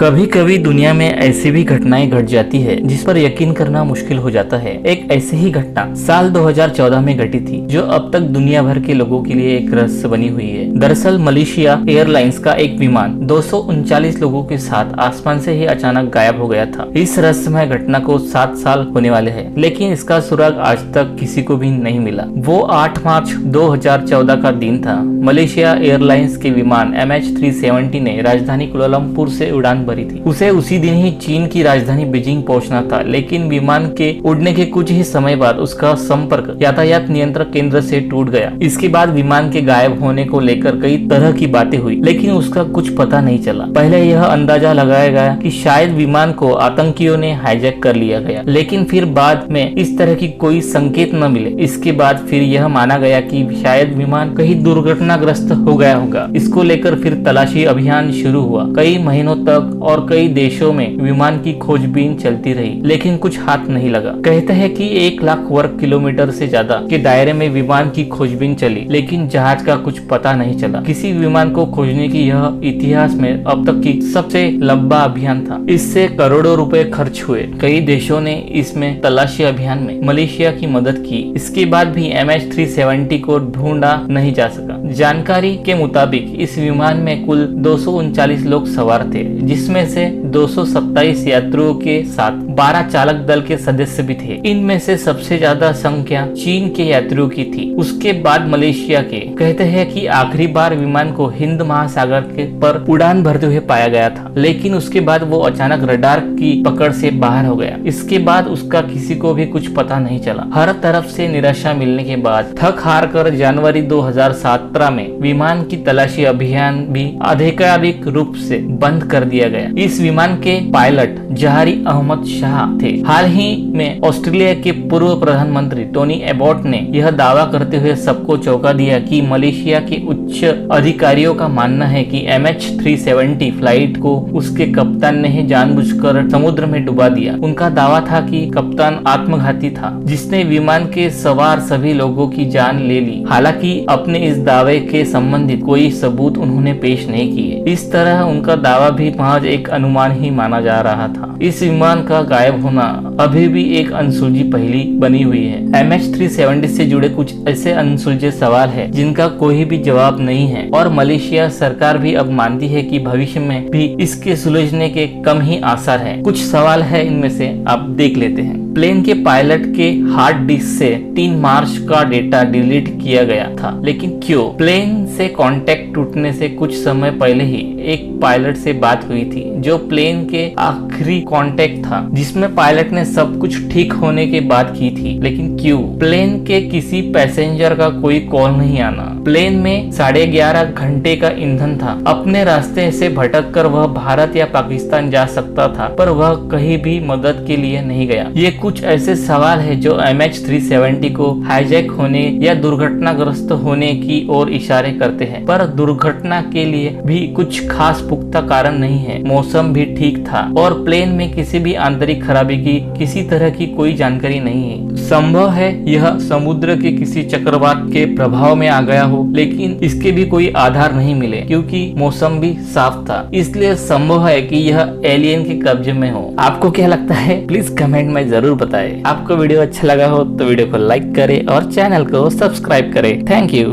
कभी कभी दुनिया में ऐसी भी घटनाएं घट जाती है जिस पर यकीन करना मुश्किल हो जाता है। एक ऐसी ही घटना साल 2014 में घटी थी जो अब तक दुनिया भर के लोगों के लिए एक रहस्य बनी हुई है। दरअसल मलेशिया एयरलाइंस का एक विमान 239 लोगों के साथ आसमान से ही अचानक गायब हो गया था। इस रहस्यमय घटना को 7 साल होने वाले हैं, लेकिन इसका सुराग आज तक किसी को भी नहीं मिला। वो 8 मार्च 2014 का दिन था। मलेशिया एयरलाइंस के विमान MH370 ने राजधानी कुआलालंपुर से उड़ान भरी थी। उसे उसी दिन ही चीन की राजधानी बीजिंग पहुंचना था, लेकिन विमान के उड़ने के कुछ ही समय बाद उसका संपर्क यातायात नियंत्रण केंद्र से टूट गया। इसके बाद विमान के गायब होने को लेकर कई तरह की बातें हुई, लेकिन उसका कुछ पता नहीं चला। पहले यह अंदाजा लगाया गया कि शायद विमान को आतंकियों ने हाईजैक कर लिया गया, लेकिन फिर बाद में इस तरह की कोई संकेत न मिले। इसके बाद फिर यह माना गया कि शायद विमान कहीं दुर्घटनाग्रस्त हो गया होगा। इसको लेकर फिर तलाशी अभियान शुरू हुआ। कई महीनों तक और कई देशों में विमान की खोजबीन चलती रही, लेकिन कुछ हाथ नहीं लगा। कहते हैं कि 1 लाख वर्ग किलोमीटर से ज्यादा के दायरे में विमान की खोजबीन चली, लेकिन जहाज का कुछ पता नहीं चला। किसी विमान को खोजने की यह इतिहास में अब तक की सबसे लंबा अभियान था। इससे करोड़ों रुपए खर्च हुए। कई देशों ने इसमें तलाशी अभियान में मलेशिया की मदद की। इसके बाद भी MH370 को ढूंढा नहीं जा सका। जानकारी के मुताबिक इस विमान में कुल 239 लोग सवार थे, जिसमें से 227 यात्रियों के साथ 12 चालक दल के सदस्य भी थे। इनमें से सबसे ज्यादा संख्या चीन के यात्रियों की थी, उसके बाद मलेशिया के। कहते हैं कि आखिरी बार विमान को हिंद महासागर के पर उड़ान भरते हुए पाया गया था, लेकिन उसके बाद वो अचानक रडार की पकड़ से बाहर हो गया। इसके बाद उसका किसी को भी कुछ पता नहीं चला। हर तरफ से निराशा मिलने के बाद थक हार कर जनवरी 2017 में विमान की तलाशी अभियान भी आधिकारिक रूप से बंद कर दिया गया। इस विमान के पायलट जहारी अहमद शाह थे। हाल ही में ऑस्ट्रेलिया के पूर्व प्रधानमंत्री टोनी एबॉट ने यह दावा करते हुए सबको चौंका दिया कि मलेशिया के उच्च अधिकारियों का मानना है कि MH370 फ्लाइट को उसके कप्तान ने ही जानबूझकर समुद्र में डुबा दिया। उनका दावा था कि कप्तान आत्मघाती था, जिसने विमान के सवार सभी लोगों की जान ले ली। हालांकि अपने इस दावे के संबंधित कोई सबूत उन्होंने पेश नहीं किए। इस तरह उनका दावा भी महज एक अनुमान ही माना जा रहा था। इस विमान का गायब होना अभी भी एक अनसुलझी पहेली बनी हुई है। MH370 से जुड़े कुछ ऐसे अनसुलझे सवाल है जिनका कोई भी जवाब नहीं है, और मलेशिया सरकार भी अब मानती है कि भविष्य में भी इसके सुलझने के कम ही आसार है। कुछ सवाल है, इनमें से आप देख लेते हैं। प्लेन के पायलट के हार्ड डिस्क से 3 मार्च का डेटा डिलीट किया गया था, लेकिन क्यों? प्लेन से कांटेक्ट टूटने से कुछ समय पहले ही एक पायलट से बात हुई थी, जो प्लेन के आखिरी कांटेक्ट था, जिसमें पायलट ने सब कुछ ठीक होने के बाद की थी। लेकिन क्यों? प्लेन के किसी पैसेंजर का कोई कॉल नहीं आना। प्लेन में 11.5 घंटे का ईंधन था। अपने रास्ते से भटक कर वह भारत या पाकिस्तान जा सकता था, पर वह कहीं भी मदद के लिए नहीं गया। ये कुछ ऐसे सवाल है जो MH370 को हाईजैक होने या दुर्घटनाग्रस्त होने की ओर इशारे करते हैं, पर दुर्घटना के लिए भी कुछ खास पुख्ता कारण नहीं है। मौसम भी ठीक था और प्लेन में किसी भी आंतरिक खराबी की किसी तरह की कोई जानकारी नहीं है। संभव है यह समुद्र के किसी चक्रवात के प्रभाव में आ गया हो, लेकिन इसके भी कोई आधार नहीं मिले, क्योंकि मौसम भी साफ था। इसलिए संभव है कि यह एलियन के कब्जे में हो। आपको क्या लगता है? प्लीज कमेंट में जरूर बताएं। आपको वीडियो अच्छा लगा हो तो वीडियो को लाइक करें और चैनल को सब्सक्राइब करें। Thank you.